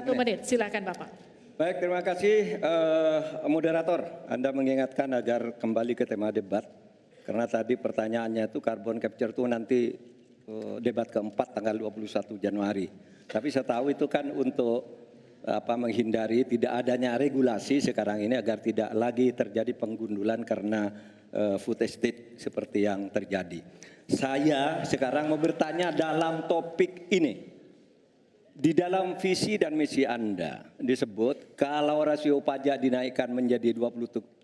1 menit, silakan Bapak. Baik, terima kasih moderator. Anda mengingatkan agar kembali ke tema debat. Karena tadi pertanyaannya itu carbon capture itu nanti debat keempat tanggal 21 Januari. Tapi saya tahu itu kan untuk menghindari tidak adanya regulasi sekarang ini agar tidak lagi terjadi penggundulan karena food estate seperti yang terjadi. Saya sekarang mau bertanya dalam topik ini. Di dalam visi dan misi Anda disebut kalau rasio pajak dinaikkan menjadi 23%.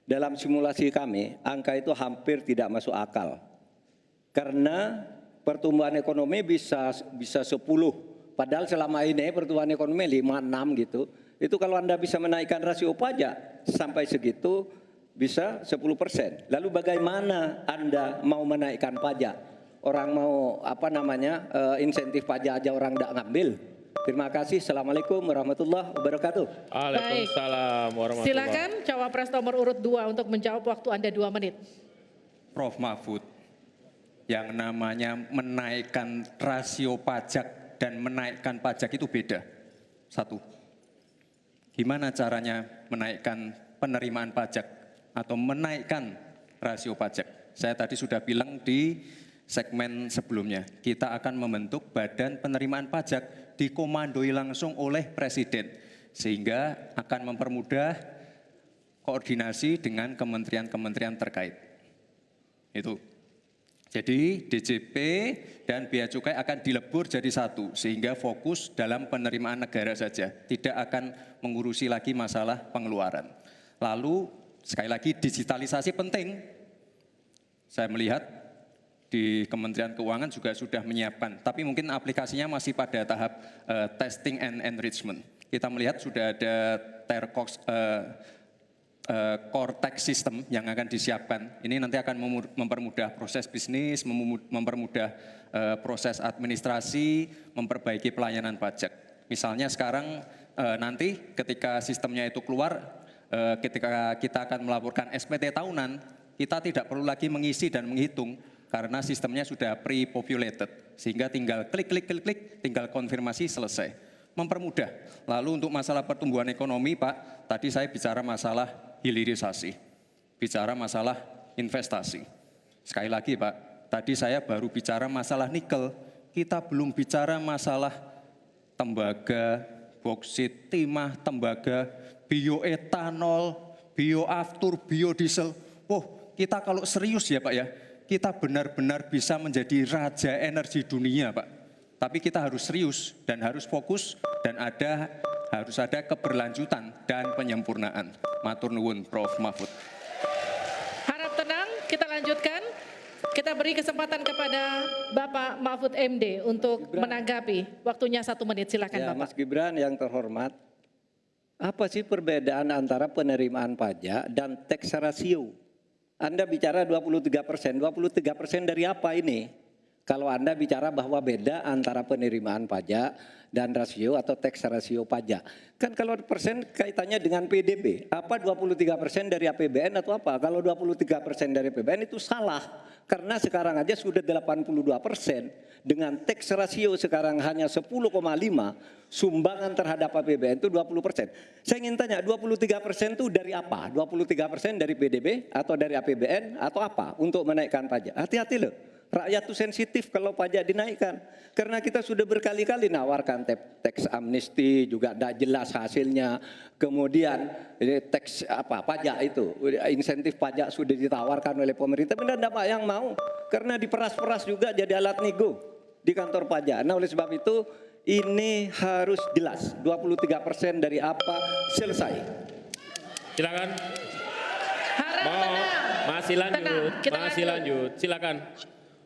Dalam simulasi kami, angka itu hampir tidak masuk akal. Karena pertumbuhan ekonomi bisa 10. Padahal selama ini pertumbuhan ekonomi 5-6 gitu. Itu kalau Anda bisa menaikkan rasio pajak sampai segitu bisa 10%. Lalu bagaimana Anda mau menaikkan pajak? Orang mau insentif pajak aja orang tidak ngambil. Terima kasih. Assalamualaikum warahmatullahi wabarakatuh. Waalaikumsalam warahmatullahi. Silakan cawapres nomor urut 2 untuk menjawab, waktu Anda 2 menit. Prof. Mahfud, yang namanya menaikkan rasio pajak dan menaikkan pajak itu beda. Satu, gimana caranya menaikkan penerimaan pajak atau menaikkan rasio pajak? Saya tadi sudah bilang di segmen sebelumnya, kita akan membentuk badan penerimaan pajak dikomandoi langsung oleh Presiden, sehingga akan mempermudah koordinasi dengan kementerian-kementerian terkait. Itu. Jadi DJP dan Bea Cukai akan dilebur jadi satu, sehingga fokus dalam penerimaan negara saja, tidak akan mengurusi lagi masalah pengeluaran. Lalu sekali lagi digitalisasi penting. Saya melihat di Kementerian Keuangan juga sudah menyiapkan, tapi mungkin aplikasinya masih pada tahap testing and enrichment. Kita melihat sudah ada core tax system yang akan disiapkan. Ini nanti akan mempermudah proses bisnis, mempermudah proses administrasi, memperbaiki pelayanan pajak. Misalnya sekarang nanti ketika sistemnya itu keluar, ketika kita akan melaporkan SPT tahunan, kita tidak perlu lagi mengisi dan menghitung, karena sistemnya sudah pre-populated, sehingga tinggal klik, tinggal konfirmasi, selesai. Mempermudah. Lalu untuk masalah pertumbuhan ekonomi, Pak, tadi saya bicara masalah hilirisasi, bicara masalah investasi. Sekali lagi, Pak, tadi saya baru bicara masalah nikel, kita belum bicara masalah tembaga, boksit, timah, tembaga, bioetanol, bioaftur, biodiesel. Kita kalau serius ya Pak ya, kita benar-benar bisa menjadi raja energi dunia, Pak. Tapi kita harus serius dan harus fokus dan harus ada keberlanjutan dan penyempurnaan. Matur nuwun, Prof. Mahfud. Harap tenang, kita lanjutkan. Kita beri kesempatan kepada Bapak Mahfud MD untuk menanggapi. Waktunya 1 menit, silakan ya, Bapak. Mas Gibran yang terhormat, apa sih perbedaan antara penerimaan pajak dan tax ratio? Anda bicara 23%, 23% dari apa ini? Kalau Anda bicara bahwa beda antara penerimaan pajak dan rasio atau tax ratio pajak. Kan kalau persen kaitannya dengan PDB, apa 23% dari APBN atau apa? Kalau 23% dari APBN itu salah. Karena sekarang aja sudah 82%, dengan tax ratio sekarang hanya 10,5, sumbangan terhadap APBN itu 20%. Saya ingin tanya, 23% itu dari apa? 23% dari PDB atau dari APBN atau apa untuk menaikkan pajak? Hati-hati loh. Rakyat itu sensitif kalau pajak dinaikkan. Karena kita sudah berkali-kali nawarkan teks amnesti juga tidak jelas hasilnya. Kemudian teks pajak itu, insentif pajak sudah ditawarkan oleh pemerintah. Benar tidak Pak yang mau? Karena diperas-peras juga jadi alat nego di kantor pajak. Nah oleh sebab itu ini harus jelas. 23% dari apa selesai. Silakan. Masih lanjut. Silakan.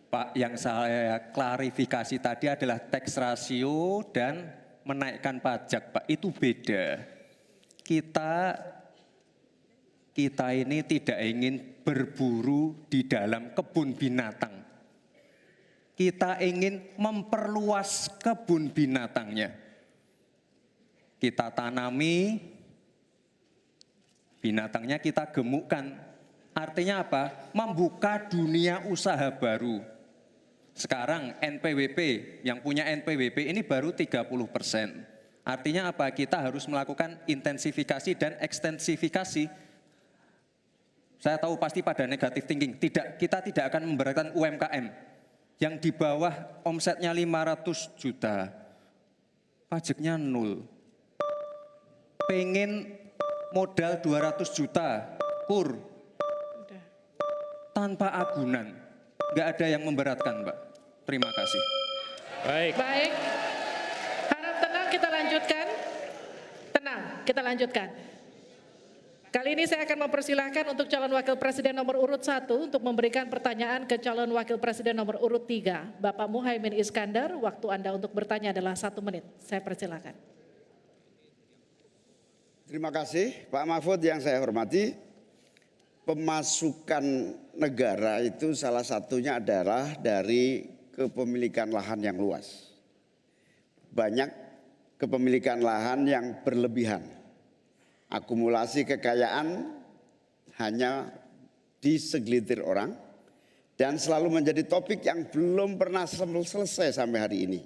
Pak, yang saya klarifikasi tadi adalah tax ratio dan menaikkan pajak, Pak. Itu beda. Kita ini tidak ingin berburu di dalam kebun binatang. Kita ingin memperluas kebun binatangnya. Kita tanami, binatangnya kita gemukkan. Artinya apa? Membuka dunia usaha baru. Sekarang NPWP, yang punya NPWP ini baru 30%. Artinya apa? Kita harus melakukan intensifikasi dan ekstensifikasi. Saya tahu pasti pada negatif thinking, kita tidak akan memberatkan UMKM yang di bawah omsetnya 500 juta, pajaknya 0. Pengen modal 200 juta, kur, tanpa agunan. Nggak ada yang memberatkan, Mbak. Terima kasih. Baik. Baik. Harap tenang, kita lanjutkan. Tenang, kita lanjutkan. Kali ini saya akan mempersilahkan untuk calon wakil presiden nomor urut 1 untuk memberikan pertanyaan ke calon wakil presiden nomor urut 3. Bapak Muhaimin Iskandar, waktu Anda untuk bertanya adalah 1 menit. Saya persilakan. Terima kasih Pak Mahfud yang saya hormati. Pemasukan negara itu salah satunya adalah dari kepemilikan lahan yang luas. Banyak kepemilikan lahan yang berlebihan. Akumulasi kekayaan hanya di segelintir orang dan selalu menjadi topik yang belum pernah selesai sampai hari ini.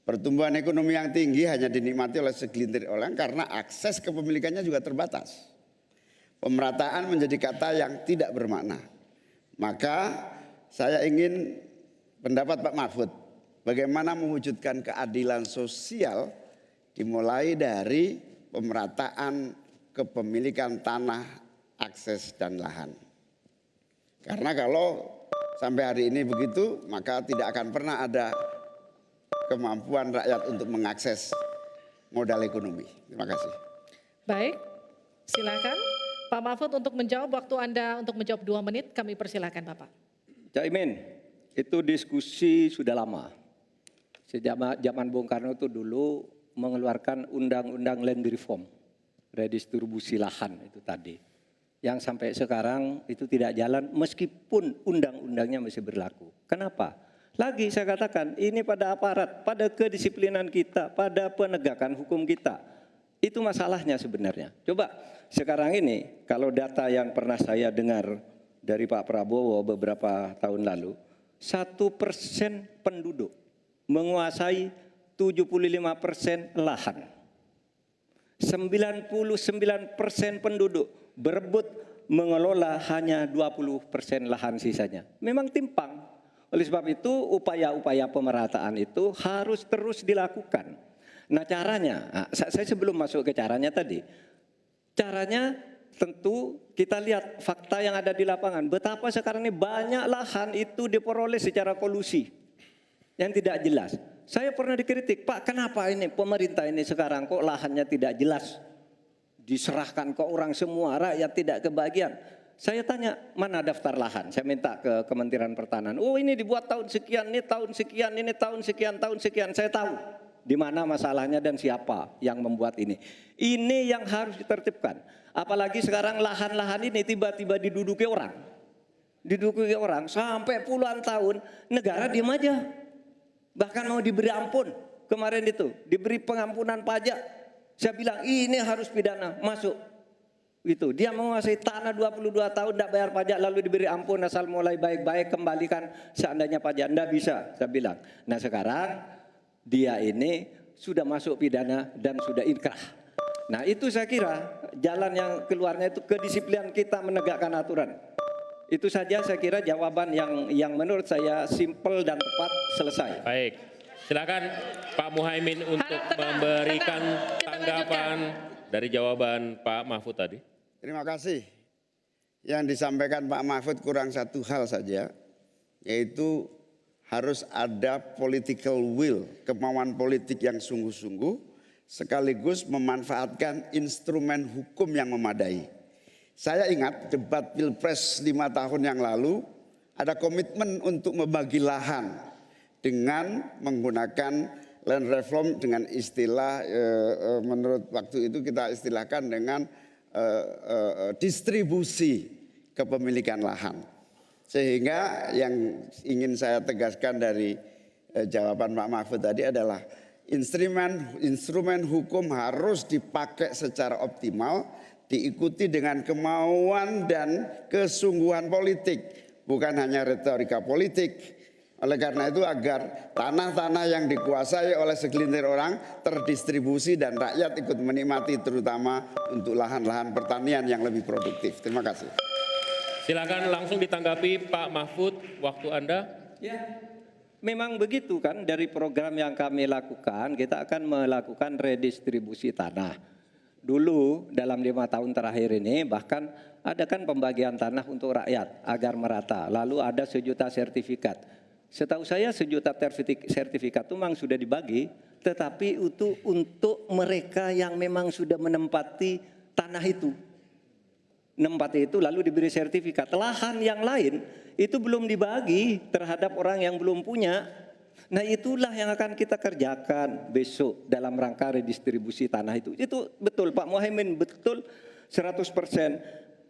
Pertumbuhan ekonomi yang tinggi hanya dinikmati oleh segelintir orang karena akses kepemilikannya juga terbatas. Pemerataan menjadi kata yang tidak bermakna. Maka saya ingin pendapat Pak Mahfud, bagaimana mewujudkan keadilan sosial dimulai dari pemerataan kepemilikan tanah, akses dan lahan. Karena kalau sampai hari ini begitu, maka tidak akan pernah ada kemampuan rakyat untuk mengakses modal ekonomi. Terima kasih. Baik, silakan Pak Mahfud untuk menjawab. Waktu Anda untuk menjawab 2 menit, kami persilakan Bapak. Caimin, itu diskusi sudah lama. Sejak zaman Bung Karno itu dulu mengeluarkan undang-undang land reform, redistribusi lahan itu tadi. Yang sampai sekarang itu tidak jalan meskipun undang-undangnya masih berlaku. Kenapa? Lagi saya katakan ini pada aparat, pada kedisiplinan kita, pada penegakan hukum kita. Itu masalahnya sebenarnya. Coba sekarang ini kalau data yang pernah saya dengar dari Pak Prabowo beberapa tahun lalu, 1% penduduk menguasai 75% lahan. 99% penduduk berebut mengelola hanya 20% lahan sisanya. Memang timpang. Oleh sebab itu upaya-upaya pemerataan itu harus terus dilakukan. Nah caranya, saya sebelum masuk ke caranya tadi. Caranya tentu kita lihat fakta yang ada di lapangan. Betapa sekarang ini banyak lahan itu diperoleh secara kolusi yang tidak jelas. Saya pernah dikritik, Pak kenapa ini pemerintah ini sekarang kok lahannya tidak jelas. Diserahkan ke orang semua, rakyat tidak kebagian. Saya tanya, mana daftar lahan? Saya minta ke Kementerian Pertanian. Oh ini dibuat tahun sekian, ini tahun sekian, ini tahun sekian, tahun sekian. Saya tahu di mana masalahnya dan siapa yang membuat ini. Ini yang harus ditertibkan. Apalagi sekarang lahan-lahan ini tiba-tiba diduduki orang. Diduduki orang sampai puluhan tahun, negara diam aja. Bahkan mau diberi ampun. Kemarin itu, diberi pengampunan pajak. Saya bilang, ini harus pidana, masuk. Itu dia menguasai tanah 22 tahun tidak bayar pajak lalu diberi ampun asal mulai baik-baik kembalikan seandainya pajak. Tidak bisa, saya bilang. Nah sekarang dia ini sudah masuk pidana dan sudah inkrah. Nah itu saya kira jalan yang keluarnya itu kedisiplinan kita menegakkan aturan. Itu saja saya kira jawaban yang menurut saya simpel dan tepat. Selesai. Baik. Silakan Pak Muhaimin untuk memberikan tanggapan dari jawaban Pak Mahfud tadi. Terima kasih. Yang disampaikan Pak Mahfud kurang satu hal saja, yaitu harus ada political will, kemauan politik yang sungguh-sungguh, sekaligus memanfaatkan instrumen hukum yang memadai. Saya ingat debat Pilpres 5 tahun yang lalu, ada komitmen untuk membagi lahan dengan menggunakan land reform dengan istilah, menurut waktu itu kita istilahkan dengan distribusi kepemilikan lahan. Sehingga yang ingin saya tegaskan dari jawaban Pak Mahfud tadi adalah instrumen hukum harus dipakai secara optimal, diikuti dengan kemauan dan kesungguhan politik, bukan hanya retorika politik. Oleh karena itu agar tanah-tanah yang dikuasai oleh segelintir orang terdistribusi dan rakyat ikut menikmati, terutama untuk lahan-lahan pertanian yang lebih produktif. Terima kasih. Silakan langsung ditanggapi Pak Mahfud, waktu Anda. Ya, memang begitu kan, dari program yang kami lakukan, kita akan melakukan redistribusi tanah. Dulu dalam 5 tahun terakhir ini bahkan ada kan pembagian tanah untuk rakyat agar merata. Lalu ada 1 juta sertifikat. Setahu saya 1 juta sertifikat itu memang sudah dibagi, tetapi itu untuk mereka yang memang sudah menempati tanah itu. Menempati itu lalu diberi sertifikat. Lahan yang lain itu belum dibagi terhadap orang yang belum punya. Nah itulah yang akan kita kerjakan besok dalam rangka redistribusi tanah itu. Itu betul Pak Muhaimin, betul 100%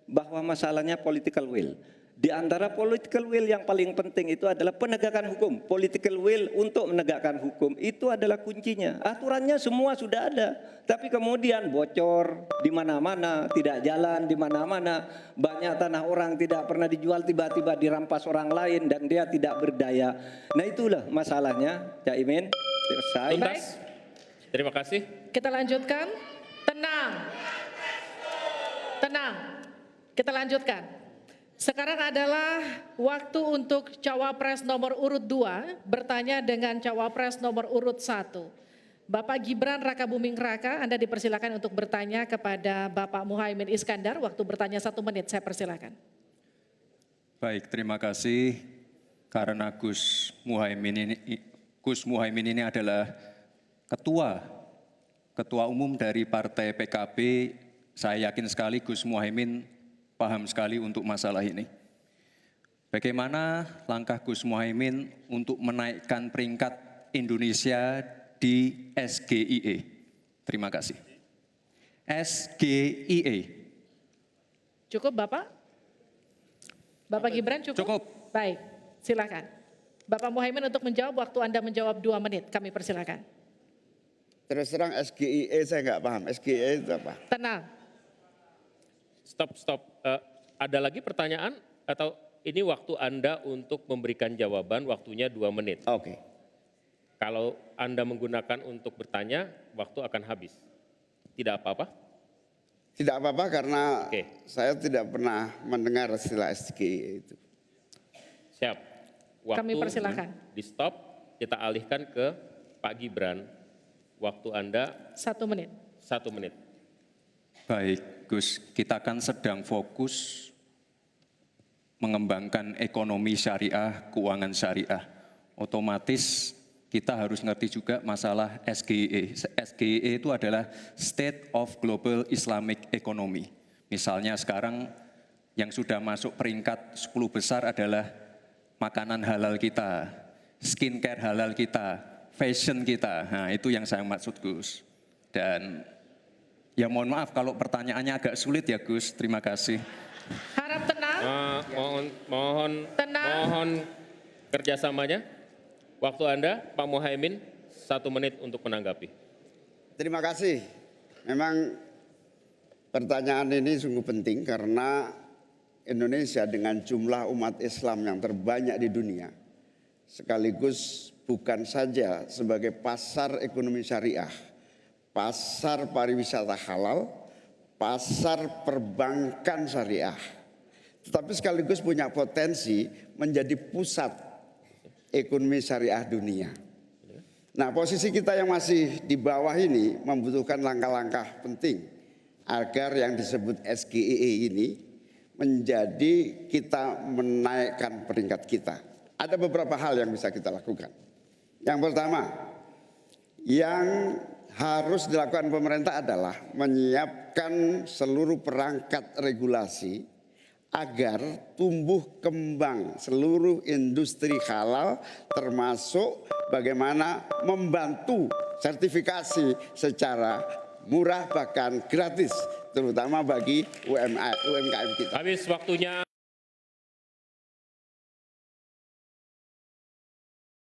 bahwa masalahnya political will. Di antara political will yang paling penting itu adalah penegakan hukum. Political will untuk menegakkan hukum itu adalah kuncinya. Aturannya semua sudah ada, tapi kemudian bocor di mana-mana, tidak jalan di mana-mana. Banyak tanah orang tidak pernah dijual, tiba-tiba dirampas orang lain dan dia tidak berdaya. Nah itulah masalahnya, Cak Imin. Selesai. Tuntas. Terima kasih. Kita lanjutkan. Tenang. Tenang. Kita lanjutkan. Sekarang adalah waktu untuk Cawapres nomor urut 2 bertanya dengan Cawapres nomor urut 1. Bapak Gibran Rakabuming Raka, Anda dipersilakan untuk bertanya kepada Bapak Muhaimin Iskandar. Waktu bertanya 1 menit, saya persilakan. Baik, terima kasih. Karena Gus Muhaimin ini adalah ketua umum dari Partai PKB, saya yakin sekali Gus Muhaimin paham sekali untuk masalah ini. Bagaimana langkah Gus Muhaimin untuk menaikkan peringkat Indonesia di SGIE? Terima kasih. SGIE. Cukup Bapak? Bapak Gibran cukup? Cukup. Baik, silakan. Bapak Muhaimin untuk menjawab, waktu Anda menjawab 2 menit, kami persilakan. Terus terang SGIE saya nggak paham. SGIE itu apa? Tenang. Stop. Ada lagi pertanyaan atau ini waktu Anda untuk memberikan jawaban, waktunya 2 menit. Oke. Kalau Anda menggunakan untuk bertanya, waktu akan habis. Tidak apa-apa? Tidak apa-apa karena Oke. saya tidak pernah mendengar istilah SGIE itu. Siap. Waktu Kami persilakan. di stop, kita alihkan ke Pak Gibran. Waktu Anda 1 menit. 1 menit. Baik, Gus, kita kan sedang fokus mengembangkan ekonomi syariah, keuangan syariah. Otomatis kita harus ngerti juga masalah SGIE. SGIE itu adalah State of Global Islamic Economy. Misalnya sekarang yang sudah masuk peringkat 10 besar adalah makanan halal kita, skincare halal kita, fashion kita. Nah, itu yang saya maksud, Gus. Dan ya mohon maaf kalau pertanyaannya agak sulit ya Gus, terima kasih. Harap tenang. Tenang. Mohon kerjasamanya. Waktu Anda, Pak Muhaimin, 1 menit untuk menanggapi. Terima kasih. Memang pertanyaan ini sungguh penting karena Indonesia dengan jumlah umat Islam yang terbanyak di dunia, sekaligus bukan saja sebagai pasar ekonomi syariah, pasar pariwisata halal, pasar perbankan syariah, tetapi sekaligus punya potensi menjadi pusat ekonomi syariah dunia. Nah, posisi kita yang masih di bawah ini membutuhkan langkah-langkah penting agar yang disebut SGIE ini menjadi kita menaikkan peringkat kita. Ada beberapa hal yang bisa kita lakukan. Yang pertama, yang harus dilakukan pemerintah adalah menyiapkan seluruh perangkat regulasi agar tumbuh kembang seluruh industri halal, termasuk bagaimana membantu sertifikasi secara murah bahkan gratis, terutama bagi UMKM kita. Habis waktunya.